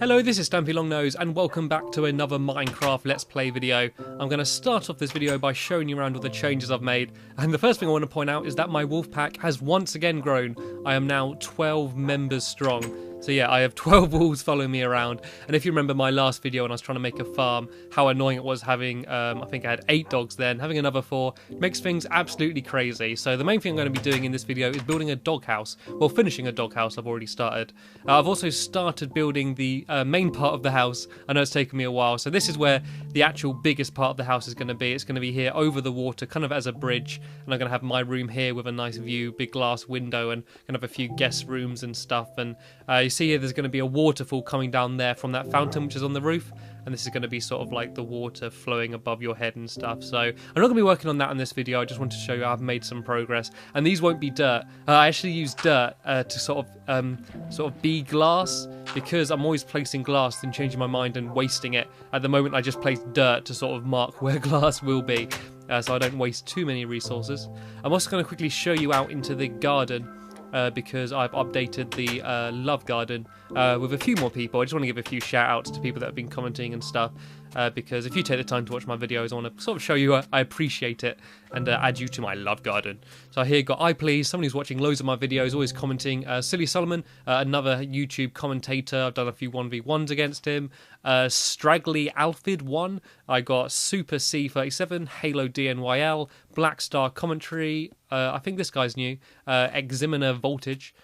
Hello, this is Stampy Longnose and welcome back to another Minecraft Let's Play video. I'm going to start off this video by showing you around all the changes I've made, and the first thing I want to point out is that my wolf pack has once again grown. I am now 12 members strong. So yeah, I have 12 wolves following me around, and if you remember my last video when I was trying to make a farm, how annoying it was having, I think I had 8 dogs then, having another 4 makes things absolutely crazy. So the main thing I'm going to be doing in this video is building a doghouse, well finishing a doghouse. I've already started. I've also started building the main part of the house. I know it's taken me a while, so this is where the actual biggest part of the house is going to be. It's going to be here over the water, kind of as a bridge, and I'm going to have my room here with a nice view, big glass window, and kind of a few guest rooms and stuff, and you see here there's going to be a waterfall coming down there from that fountain which is on the roof, and this is going to be sort of like the water flowing above your head and stuff. So I'm not going to be working on that in this video. I just want to show you I've made some progress, and these won't be dirt. I actually use dirt to sort of be glass, because I'm always placing glass and changing my mind and wasting it. At the moment I just place dirt to sort of mark where glass will be, so I don't waste too many resources. I'm also going to quickly show you out into the garden, because I've updated the love garden with a few more people. I just want to give a few shout outs to people that have been commenting and stuff, because if you take the time to watch my videos, I want to sort of show you I appreciate it and add you to my love garden. So here got iPlease, someone who's watching loads of my videos, always commenting. Silly Solomon, another YouTube commentator. I've done a few 1v1s against him. Straggly Alfid 1. I got Super C37, Halo DNYL, Black Star Commentary. I think this guy's new. Examiner Voltage.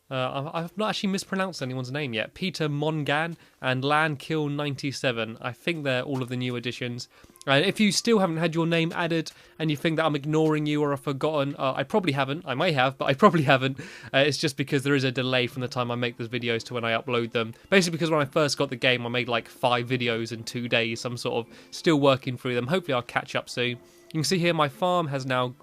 I've not actually mispronounced anyone's name yet. Peter Mongan and Landkill97. I think they're all of the new additions. If you still haven't had your name added and you think that I'm ignoring you or I've forgotten, I probably haven't. I may have, but I probably haven't. It's just because there is a delay from the time I make those videos to when I upload them. Basically because when I first got the game, I made like 5 videos in 2 days. I'm sort of still working through them. Hopefully I'll catch up soon. You can see here my farm has now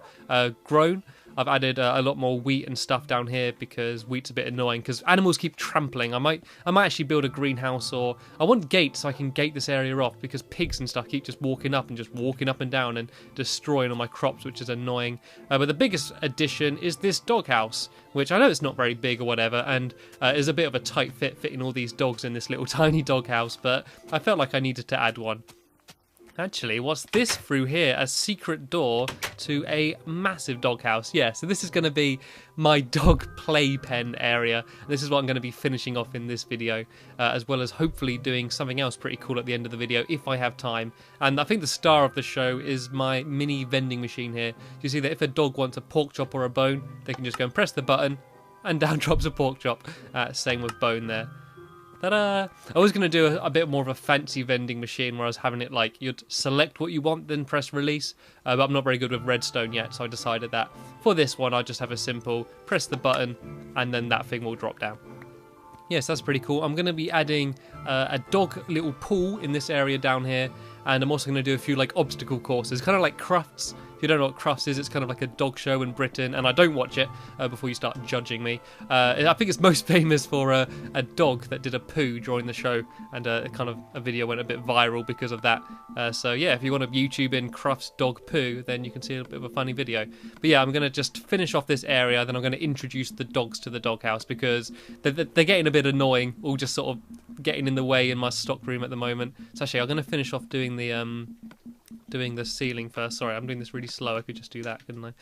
grown. I've added a lot more wheat and stuff down here because wheat's a bit annoying because animals keep trampling. I might actually build a greenhouse, or I want gates so I can gate this area off because pigs and stuff keep just walking up and down and destroying all my crops, which is annoying. But the biggest addition is this doghouse, which I know it's not very big or whatever, and is a bit of a tight fit fitting all these dogs in this little tiny doghouse, but I felt like I needed to add one. Actually, what's this through here? A secret door to a massive doghouse. Yeah, so this is going to be my dog playpen area. This is what I'm going to be finishing off in this video, as well as hopefully doing something else pretty cool at the end of the video if I have time. And I think the star of the show is my mini vending machine here. You see that if a dog wants a pork chop or a bone, they can just go and press the button and down drops a pork chop. Same with bone there. Ta-da! I was going to do a bit more of a fancy vending machine where I was having it like you'd select what you want, then press release. But I'm not very good with redstone yet, so I decided that for this one I'll just have a simple press the button and then that thing will drop down. Yes, that's pretty cool. I'm going to be adding a dog little pool in this area down here, and I'm also going to do a few like obstacle courses, kind of like Crufts. If you don't know what Crufts is, it's kind of like a dog show in Britain, and I don't watch it before you start judging me. I think it's most famous for a dog that did a poo during the show, and kind of a video went a bit viral because of that. So yeah, if you want to YouTube in Crufts dog poo, then you can see a bit of a funny video. But yeah, I'm going to just finish off this area, then I'm going to introduce the dogs to the doghouse because they're getting a bit annoying, all just sort of getting in the way in my stock room at the moment. So actually, I'm going to finish off doing the ceiling first. Sorry, I'm doing this really slow. I could just do that, couldn't I?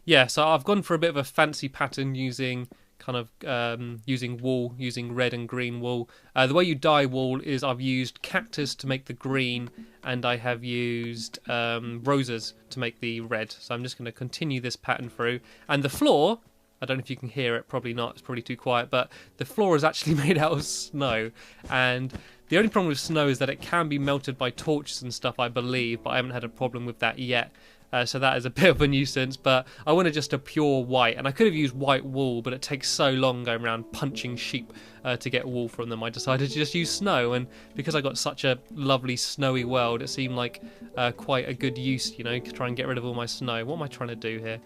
Yeah, so I've gone for a bit of a fancy pattern using kind of using wool, using red and green wool. The way you dye wool is I've used cactus to make the green, and I have used roses to make the red. So I'm just going to continue this pattern through. And the floor, I don't know if you can hear it, probably not, it's probably too quiet, but the floor is actually made out of snow, and the only problem with snow is that it can be melted by torches and stuff, I believe, but I haven't had a problem with that yet. So that is a bit of a nuisance, but I wanted just a pure white, and I could have used white wool, but it takes so long going around punching sheep to get wool from them. I decided to just use snow, and because I got such a lovely snowy world, it seemed like quite a good use, you know, to try and get rid of all my snow. What am I trying to do here?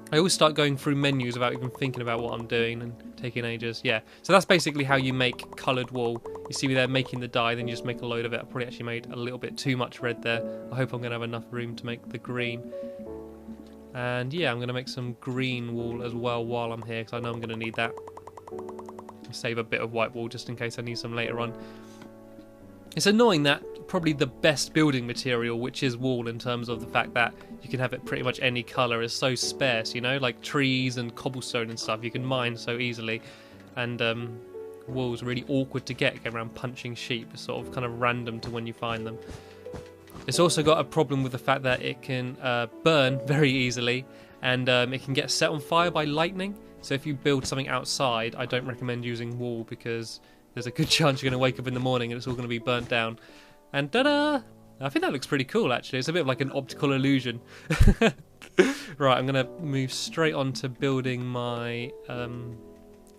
I always start going through menus without even thinking about what I'm doing and taking ages. Yeah, so that's basically how you make coloured wool. You see me there making the dye, then you just make a load of it. I probably actually made a little bit too much red there. I hope I'm going to have enough room to make the green. And yeah, I'm going to make some green wool as well while I'm here, because I know I'm going to need that. Save a bit of white wool just in case I need some later on. It's annoying that probably the best building material, which is wool, in terms of the fact that you can have it pretty much any colour, is so sparse, you know, like trees and cobblestone and stuff you can mine so easily, and wool's really awkward to get around punching sheep. It's sort of kind of random to when you find them. It's also got a problem with the fact that it can burn very easily, and it can get set on fire by lightning. So if you build something outside, I don't recommend using wool, because there's a good chance you're going to wake up in the morning and it's all going to be burnt down. And ta-da! I think that looks pretty cool, actually. It's a bit of like an optical illusion. Right, I'm going to move straight on to building my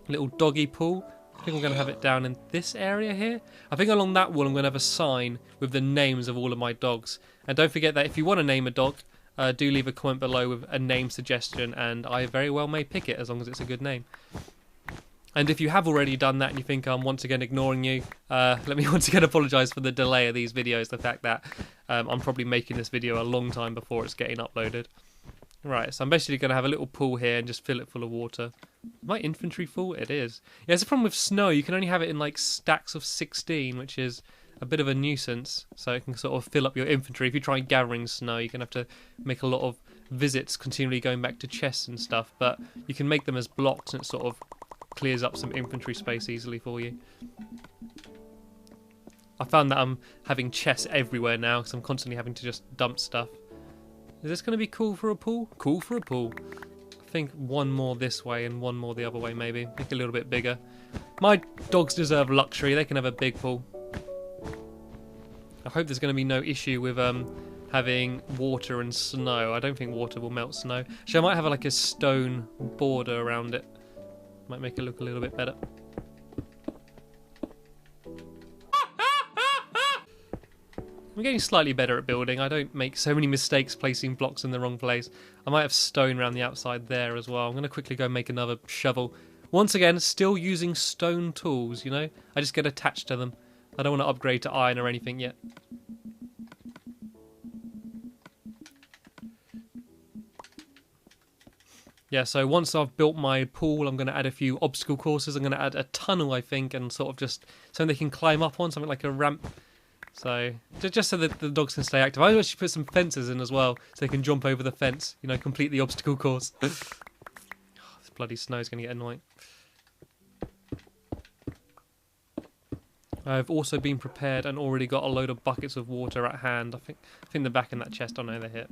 little doggy pool. I think I'm going to have it down in this area here. I think along that wall I'm going to have a sign with the names of all of my dogs. And don't forget that if you want to name a dog, do leave a comment below with a name suggestion, and I very well may pick it as long as it's a good name. And if you have already done that and you think I'm once again ignoring you, let me once again apologise for the delay of these videos, the fact that I'm probably making this video a long time before it's getting uploaded. Right, so I'm basically going to have a little pool here and just fill it full of water. My infantry full? It is. Yeah, it's a problem with snow. You can only have it in like stacks of 16, which is a bit of a nuisance. So it can sort of fill up your infantry. If you try gathering snow, you're going to have to make a lot of visits, continually going back to chests and stuff. But you can make them as blocks, and it sort of clears up some infantry space easily for you. I found that I'm having chests everywhere now because I'm constantly having to just dump stuff. Is this going to be cool for a pool? Cool for a pool. I think one more this way and one more the other way, maybe. Make it a little bit bigger. My dogs deserve luxury. They can have a big pool. I hope there's going to be no issue with having water and snow. I don't think water will melt snow. Actually, I might have like a stone border around it. Might make it look a little bit better. I'm getting slightly better at building. I don't make so many mistakes placing blocks in the wrong place. I might have stone around the outside there as well. I'm going to quickly go make another shovel. Once again, still using stone tools, you know? I just get attached to them. I don't want to upgrade to iron or anything yet. Yeah, so once I've built my pool, I'm going to add a few obstacle courses. I'm going to add a tunnel, I think, and sort of just something they can climb up on, something like a ramp. So, just so that the dogs can stay active. I actually put some fences in as well, so they can jump over the fence, you know, complete the obstacle course. Oh, this bloody snow is going to get annoying. I've also been prepared and already got a load of buckets of water at hand. I think they're back in that chest. Oh no, they're here.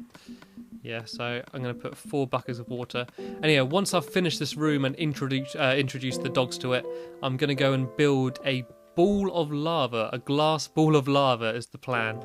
Yeah, so I'm going to put 4 buckets of water. Anyway, once I've finished this room and introduce the dogs to it, I'm going to go and build a ball of lava. A glass ball of lava is the plan.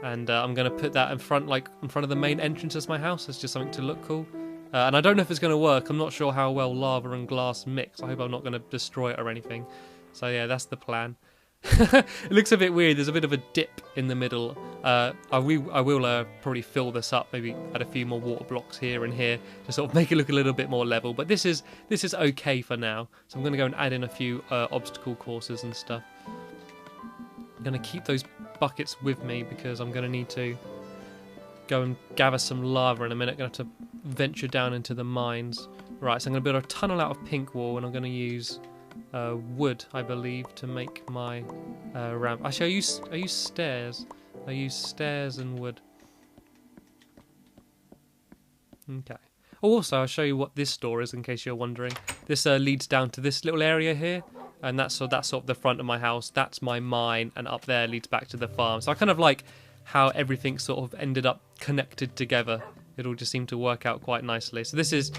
And I'm going to put that in front of the main entrance of my house. It's just something to look cool. And I don't know if it's going to work. I'm not sure how well lava and glass mix. I hope I'm not going to destroy it or anything. So yeah, that's the plan. It looks a bit weird. There's a bit of a dip in the middle. I will probably fill this up, maybe add a few more water blocks here and here to sort of make it look a little bit more level. But this is okay for now. So I'm going to go and add in a few obstacle courses and stuff. I'm going to keep those buckets with me because I'm going to need to go and gather some lava in a minute. I'm going to have to venture down into the mines. Right, so I'm going to build a tunnel out of pink wool, and I'm going to use wood, I believe, to make my ramp. Actually, I use stairs. I use stairs and wood. Okay. Also, I'll show you what this door is in case you're wondering. This leads down to this little area here, and that's sort of the front of my house. That's my mine, and up there leads back to the farm. So I kind of like how everything sort of ended up connected together. It all just seemed to work out quite nicely. So this is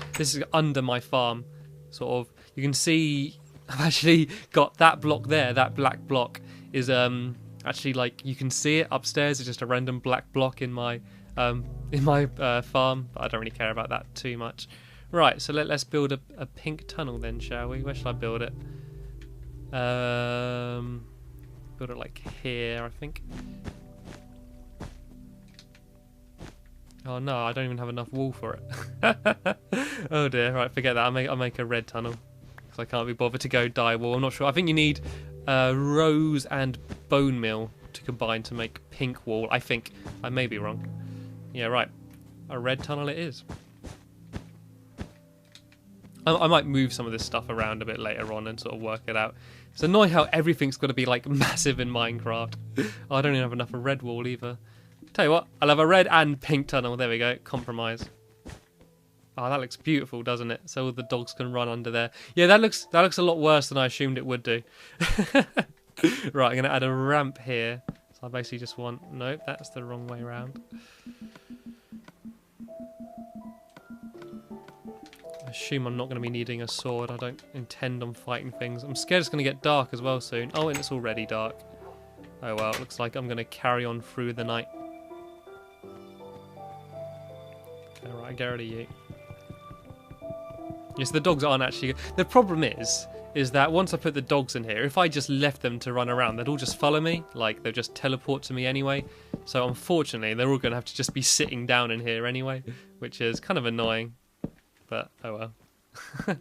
under my farm, sort of. You can see I've actually got that block there. That black block is actually, like, you can see it upstairs. It's just a random black block in my farm, but I don't really care about that too much. Right, so let's build a pink tunnel then, shall we? Where shall I build it? Build it like here, I think. Oh no, I don't even have enough wool for it. Oh dear, right, forget that. I'll make a red tunnel. I can't be bothered to go dye wool. I'm not sure. I think you need rose and bone meal to combine to make pink wool. I think. I may be wrong. Yeah, right. A red tunnel it is. I might move some of this stuff around a bit later on and sort of work it out. It's annoying how everything's got to be like massive in Minecraft. Oh, I don't even have enough of a red wall either. Tell you what, I'll have a red and pink tunnel. There we go, compromise. Oh, that looks beautiful, doesn't it? So all the dogs can run under there. Yeah, that looks a lot worse than I assumed it would do. Right, I'm going to add a ramp here. So I basically just want... Nope, that's the wrong way around. I assume I'm not going to be needing a sword. I don't intend on fighting things. I'm scared it's going to get dark as well soon. Oh, and it's already dark. Oh well, it looks like I'm going to carry on through the night. Okay, right, get rid of you. Yes, the dogs aren't actually... The problem is that once I put the dogs in here, if I just left them to run around, they'd all just follow me. Like, they'll just teleport to me anyway. So unfortunately, they're all going to have to just be sitting down in here anyway, which is kind of annoying. But, oh well.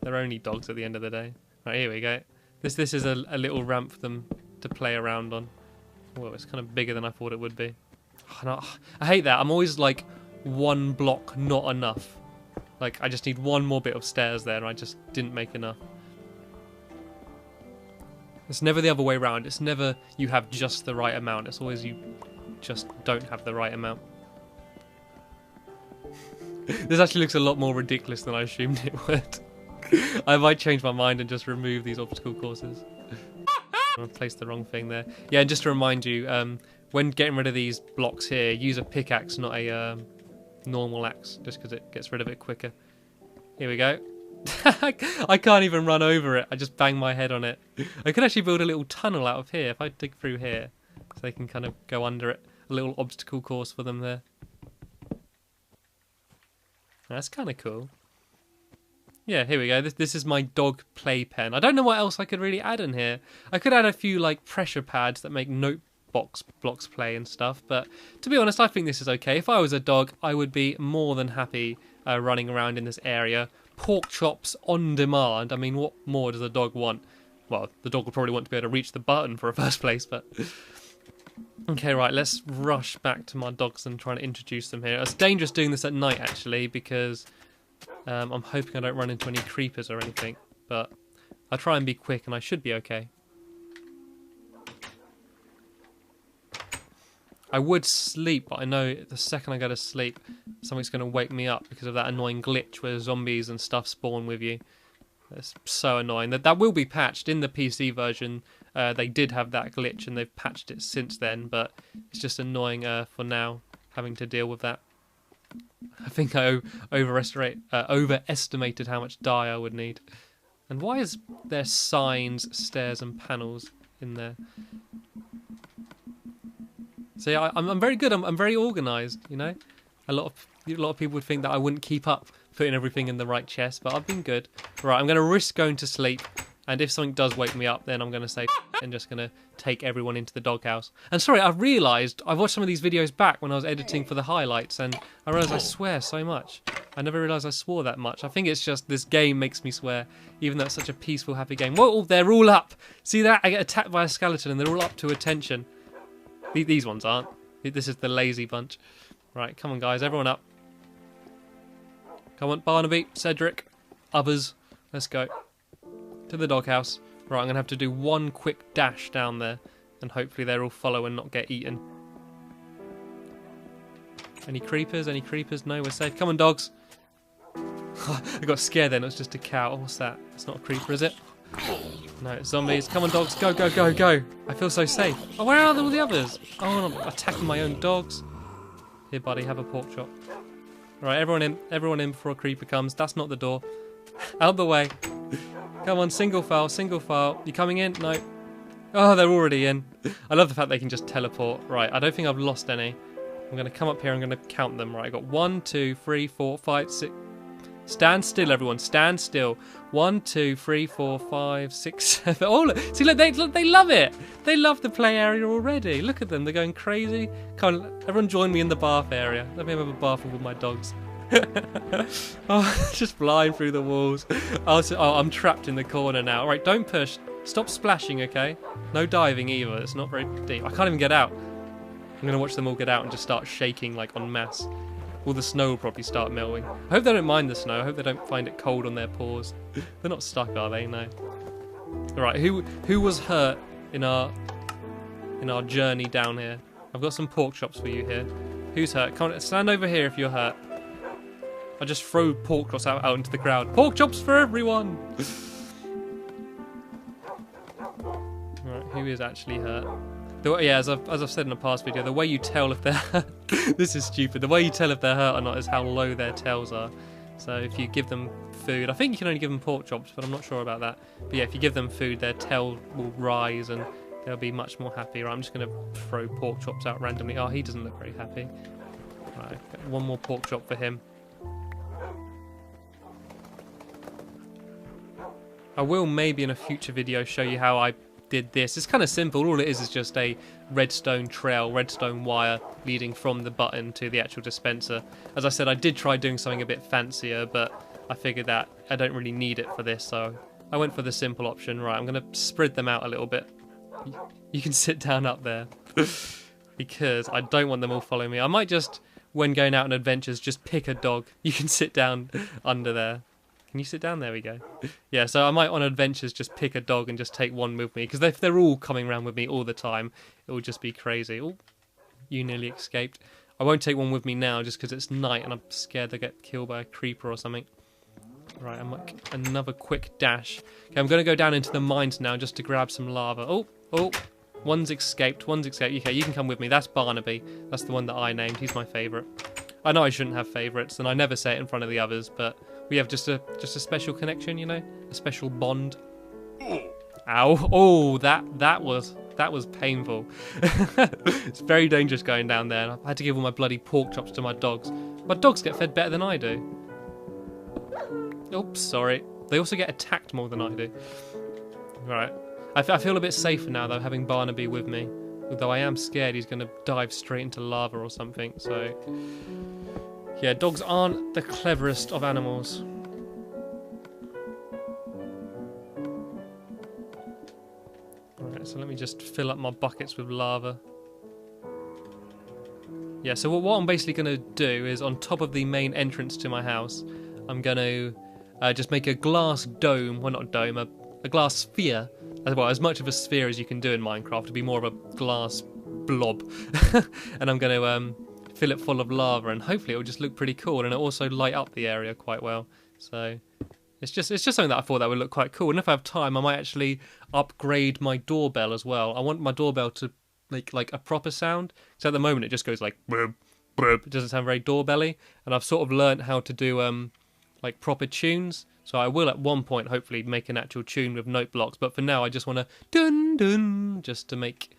They're only dogs at the end of the day. Right, here we go. This is a little ramp for them to play around on. Well, it's kind of bigger than I thought it would be. I hate that. I'm always like, one block not enough. Like, I just need one more bit of stairs there, and I just didn't make enough. It's never the other way around. It's never you have just the right amount. It's always you just don't have the right amount. This actually looks a lot more ridiculous than I assumed it would. I might change my mind and just remove these obstacle courses. I placed the wrong thing there. Yeah, and just to remind you, when getting rid of these blocks here, use a pickaxe, not a... normal axe, just because it gets rid of it quicker. Here we go. I can't even run over it. I just bang my head on it. I could actually build a little tunnel out of here if I dig through here, so they can kind of go under it. A little obstacle course for them there. That's kind of cool. Yeah, here we go. This is my dog playpen. I don't know what else I could really add in here. I could add a few like pressure pads that make blocks play and stuff, but to be honest, I think this is okay. If I was a dog, I would be more than happy running around in this area. Pork chops on demand. I mean, what more does a dog want? Well, the dog would probably want to be able to reach the button for a first place, but... Okay, right, let's rush back to my dogs and try and introduce them here. It's dangerous doing this at night, actually, because I'm hoping I don't run into any creepers or anything, but I'll try and be quick and I should be okay. I would sleep, but I know the second I go to sleep, something's going to wake me up because of that annoying glitch where zombies and stuff spawn with you. It's so annoying. That will be patched in the PC version. They did have that glitch and they've patched it since then, but it's just annoying for now, having to deal with that. I think I overestimated how much dye I would need. And why is there signs, stairs and panels in there? So yeah, I'm very good. I'm very organised. You know, a lot of people would think that I wouldn't keep up putting everything in the right chest, but I've been good. Right, I'm going to risk going to sleep, and if something does wake me up, then I'm going to say and just going to take everyone into the doghouse. And sorry, I've realised I've watched some of these videos back when I was editing for the highlights, and I realised I swear so much. I never realised I swore that much. I think it's just this game makes me swear, even though it's such a peaceful, happy game. Whoa, they're all up. See that? I get attacked by a skeleton, and they're all up to attention. These ones aren't. This is the lazy bunch. Right, come on, guys. Everyone up. Come on, Barnaby, Cedric, others. Let's go. To the doghouse. Right, I'm going to have to do one quick dash down there. And hopefully they'll all follow and not get eaten. Any creepers? Any creepers? No, we're safe. Come on, dogs. I got scared then. It was just a cow. Oh, what's that? It's not a creeper, is it? No, it's zombies. Come on, dogs. Go, go, go, go. I feel so safe. Oh, where are all the others? Oh, I'm attacking my own dogs. Here, buddy, have a pork chop. Right, everyone in. Everyone in before a creeper comes. That's not the door. Out the way. Come on, single file, single file. You coming in? No. Oh, they're already in. I love the fact they can just teleport. Right, I don't think I've lost any. I'm going to come up here. I'm going to count them. Right, I got 1, 2, 3, 4, 5, 6... Stand still, everyone. Stand still. 1, 2, 3, 4, 5, 6, 7. Oh, look. See, look, they love it. They love the play area already. Look at them. They're going crazy. Come on, everyone join me in the bath area. Let me have a bath with my dogs. Oh, just flying through the walls. Oh, I'm trapped in the corner now. All right, don't push. Stop splashing, okay? No diving either. It's not very deep. I can't even get out. I'm going to watch them all get out and just start shaking like en masse. All the snow will probably start melting. I hope they don't mind the snow. I hope they don't find it cold on their paws. They're not stuck, are they? No. Alright, who was hurt in our journey down here? I've got some pork chops for you here. Who's hurt? Come on, stand over here if you're hurt. I just throw pork chops out into the crowd. Pork chops for everyone! Alright, who is actually hurt? Yeah, as I've said in a past video, the way you tell if they're this is stupid. The way you tell if they're hurt or not is how low their tails are. So if you give them food, I think you can only give them pork chops, but I'm not sure about that. But yeah, if you give them food, their tail will rise and they'll be much more happy. Right, I'm just going to throw pork chops out randomly. Oh, he doesn't look very happy. Right, one more pork chop for him. I will maybe in a future video show you how I did this. It's kind of simple. All it is just a redstone trail, redstone wire leading from the button to the actual dispenser. As I said, I did try doing something a bit fancier, but I figured that I don't really need it for this, so I went for the simple option. Right, I'm going to spread them out a little bit. You can sit down up there because I don't want them all following me. I might just, when going out on adventures, just pick a dog. You can sit down under there. Can you sit down? There we go. Yeah, so I might on adventures just pick a dog and just take one with me, because if they're all coming around with me all the time, it will just be crazy. Oh, you nearly escaped. I won't take one with me now just because it's night and I'm scared they'll get killed by a creeper or something. Right, I'm like another quick dash. Okay, I'm going to go down into the mines now just to grab some lava. Oh, one's escaped, Okay, you can come with me. That's Barnaby. That's the one that I named. He's my favourite. I know I shouldn't have favourites, and I never say it in front of the others, but we have just a special connection, you know, a special bond. Ow! Oh, that was painful. It's very dangerous going down there. I had to give all my bloody pork chops to my dogs. My dogs get fed better than I do. Oops, sorry. They also get attacked more than I do. Right. I feel a bit safer now though, having Barnaby with me. Although I am scared he's going to dive straight into lava or something, so... Yeah, dogs aren't the cleverest of animals. Alright, so let me just fill up my buckets with lava. Yeah, so what I'm basically going to do is, on top of the main entrance to my house, I'm going to just make a glass dome, well not a dome, a glass sphere. Well, as much of a sphere as you can do in Minecraft, to be more of a glass blob. And I'm going to fill it full of lava, and hopefully it will just look pretty cool, and it'll also light up the area quite well. So it's just something that I thought that would look quite cool. And if I have time, I might actually upgrade my doorbell as well. I want my doorbell to make like a proper sound. So at the moment it just goes like boop, boop. It doesn't sound very doorbelly, and I've sort of learnt how to do like proper tunes. So I will at one point hopefully make an actual tune with note blocks, but for now I just want to dun dun just to make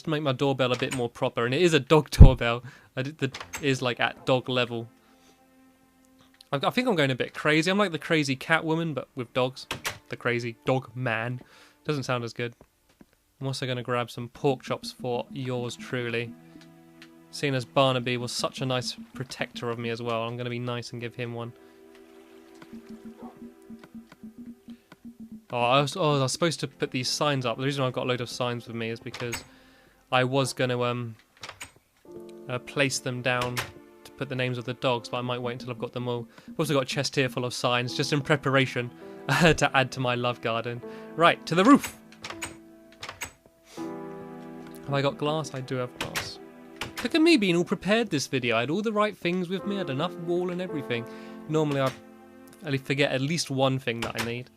my doorbell a bit more proper. And it is a dog doorbell. It is like at dog level. I think I'm going a bit crazy. I'm like the crazy cat woman, but with dogs. The crazy dog man. Doesn't sound as good. I'm also going to grab some pork chops for yours truly. Seeing as Barnaby was such a nice protector of me as well, I'm going to be nice and give him one. Oh, I was supposed to put these signs up. The reason I've got a load of signs with me is because I was going to place them down to put the names of the dogs, but I might wait until I've got them all. I've also got a chest here full of signs, just in preparation to add to my love garden. Right, to the roof! Have I got glass? I do have glass. Look at me being all prepared this video. I had all the right things with me. I had enough wool and everything. Normally I forget at least one thing that I need.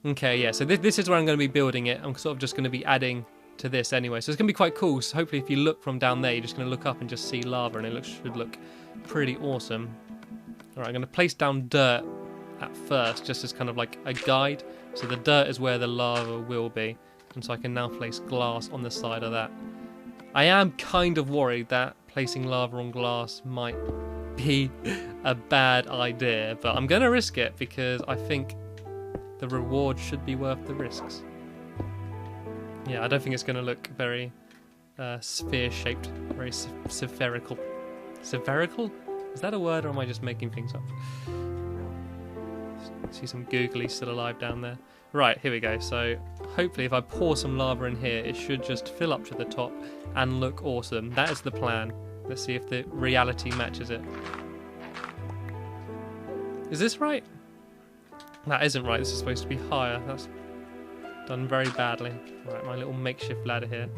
Okay, yeah, so this is where I'm going to be building it. I'm sort of just going to be adding to this anyway. So it's going to be quite cool. So hopefully if you look from down there, you're just going to look up and just see lava, and it should look pretty awesome. Alright, I'm going to place down dirt at first, just as kind of like a guide. So the dirt is where the lava will be. And so I can now place glass on the side of that. I am kind of worried that placing lava on glass might be a bad idea, but I'm going to risk it because I think the reward should be worth the risks. Yeah, I don't think it's going to look very sphere-shaped, very spherical. Spherical? Is that a word, or am I just making things up? See some googly still alive down there. Right, here we go. So hopefully if I pour some lava in here, it should just fill up to the top and look awesome. That is the plan. Let's see if the reality matches it. Is this right? That isn't right. This is supposed to be higher. That's done very badly. Right, my little makeshift ladder here.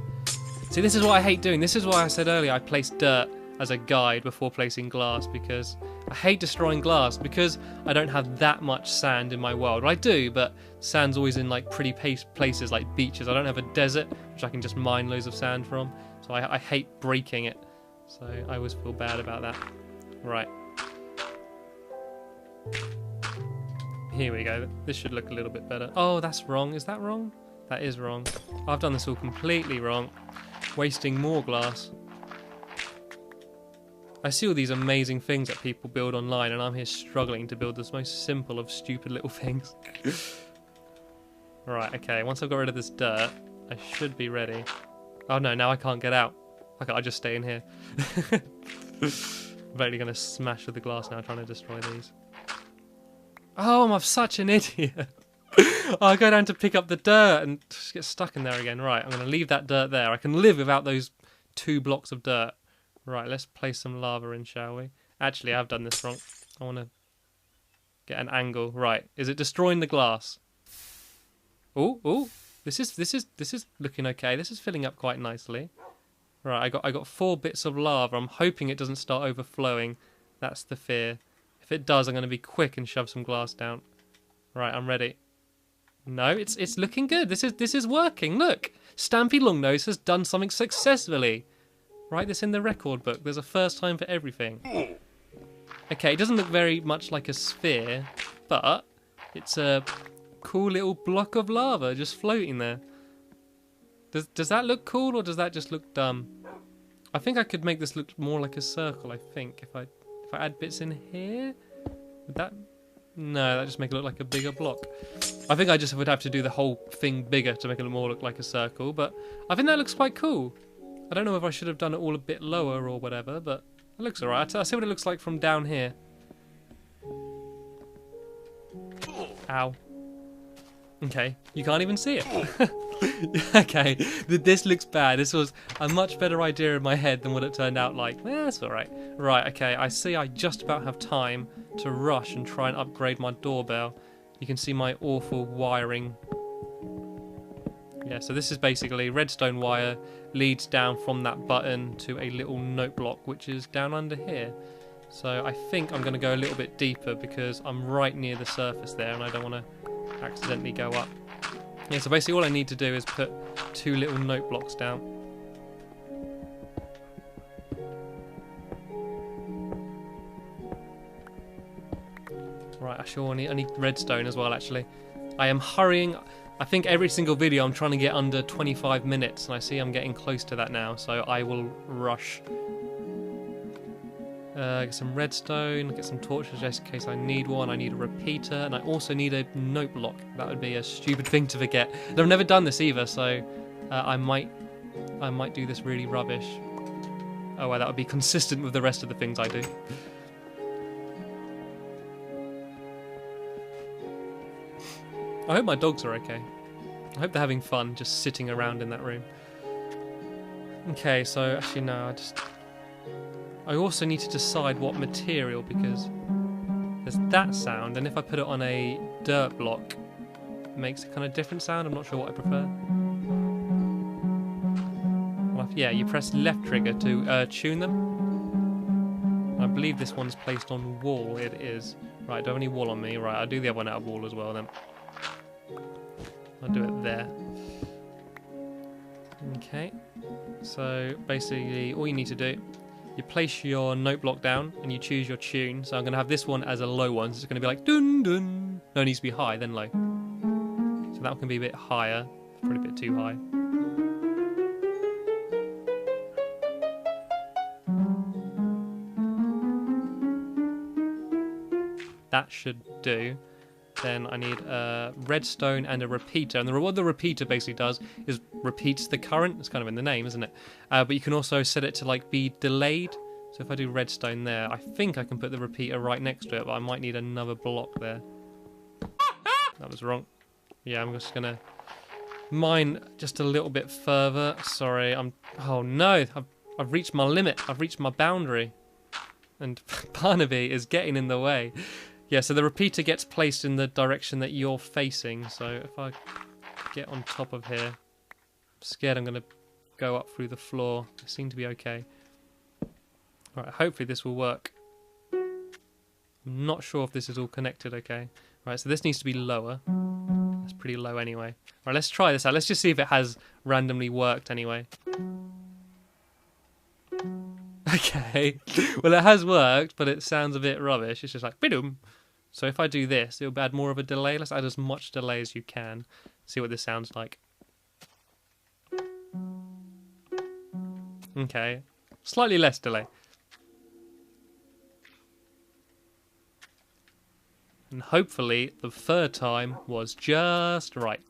See, this is what I hate doing. This is why I said earlier I placed dirt as a guide before placing glass, because I hate destroying glass because I don't have that much sand in my world. Well, I do, but sand's always in like pretty places like beaches. I don't have a desert which I can just mine loads of sand from, so I hate breaking it. So I always feel bad about that. Right. Here we go. This should look a little bit better. Oh, that's wrong. Is that wrong? That is wrong. I've done this all completely wrong. Wasting more glass. I see all these amazing things that people build online, and I'm here struggling to build this most simple of stupid little things. Right, okay, once I've got rid of this dirt, I should be ready. Oh no, now I can't get out. Okay, I'll just stay in here. I'm really going to smash with the glass now, trying to destroy these. Oh, I'm such an idiot. I'll go down to pick up the dirt and just get stuck in there again. Right, I'm going to leave that dirt there. I can live without those 2 blocks of dirt. Right, let's place some lava in, shall we? Actually, I've done this wrong. I want to get an angle. Right, is it destroying the glass? Oh, this is looking okay. This is filling up quite nicely. Right, I got 4 bits of lava. I'm hoping it doesn't start overflowing. That's the fear. If it does, I'm going to be quick and shove some glass down. Right, I'm ready. No, it's looking good. This is working. Look, Stampy Longnose has done something successfully. Write this in the record book. There's a first time for everything. Okay, it doesn't look very much like a sphere, but it's a cool little block of lava just floating there. Does that look cool, or does that just look dumb? I think I could make this look more like a circle, I think. If I add bits in here, would that... No, that just make it look like a bigger block. I think I just would have to do the whole thing bigger to make it more look like a circle, but I think that looks quite cool. I don't know if I should have done it all a bit lower or whatever, but it looks alright. I'll see what it looks like from down here. Ow. Okay, you can't even see it. Okay, this looks bad. This was a much better idea in my head than what it turned out like. That's alright. Right, okay, I see I just about have time to rush and try and upgrade my doorbell. You can see my awful wiring. Yeah, so this is basically redstone wire leads down from that button to a little note block, which is down under here. So I think I'm going to go a little bit deeper because I'm right near the surface there and I don't want to accidentally go up. Yeah, so basically all I need to do is put 2 little note blocks down. Right, I need redstone as well, actually. I am hurrying. I think every single video I'm trying to get under 25 minutes, and I see I'm getting close to that now, so I will rush. Get some redstone, get some torches just in case I need one. I need a repeater, and I also need a note block. That would be a stupid thing to forget. I've never done this either, so I might do this really rubbish. Oh well, that would be consistent with the rest of the things I do. I hope my dogs are okay. I hope they're having fun just sitting around in that room. Okay, so actually no, I also need to decide what material, because there's that sound, and if I put it on a dirt block, it makes a kind of different sound. I'm not sure what I prefer. Well, yeah, you press left trigger to tune them. I believe this one's placed on wall. It is. Right, don't have any wall on me. Right, I'll do the other one out of wall as well then. I'll do it there. Okay, so basically all you need to do, you place your note block down and you choose your tune. So I'm going to have this one as a low one, so it's going to be like dun dun. No, it needs to be high, then low. So that one can be a bit higher, probably a bit too high. That should do. Then I need a redstone and a repeater. And what the repeater basically does is repeats the current. It's kind of in the name, isn't it? But you can also set it to like be delayed. So if I do redstone there, I think I can put the repeater right next to it, but I might need another block there. That was wrong. Yeah, I'm just gonna mine just a little bit further. Sorry, oh no, I've reached my limit. I've reached my boundary. And Barnaby is getting in the way. Yeah, so the repeater gets placed in the direction that you're facing. So if I get on top of here, I'm scared I'm going to go up through the floor. I seem to be okay. Right, hopefully this will work. I'm not sure if this is all connected okay. Right, so this needs to be lower. That's pretty low anyway. Right, let's try this out. Let's just see if it has randomly worked anyway. Okay, well it has worked, but it sounds a bit rubbish. It's just like, bidum. So if I do this, it'll add more of a delay. Let's add as much delay as you can. See what this sounds like. Okay, slightly less delay. And hopefully the third time was just right.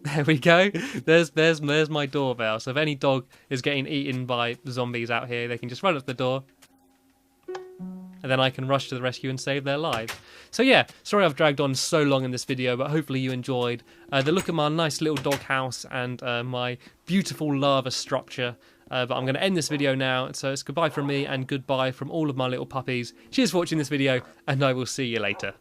There we go. There's my doorbell. So if any dog is getting eaten by zombies out here, they can just run up the door. And then I can rush to the rescue and save their lives. So yeah, sorry I've dragged on so long in this video, but hopefully you enjoyed the look at my nice little doghouse and my beautiful lava structure. But I'm going to end this video now, so it's goodbye from me and goodbye from all of my little puppies. Cheers for watching this video, and I will see you later.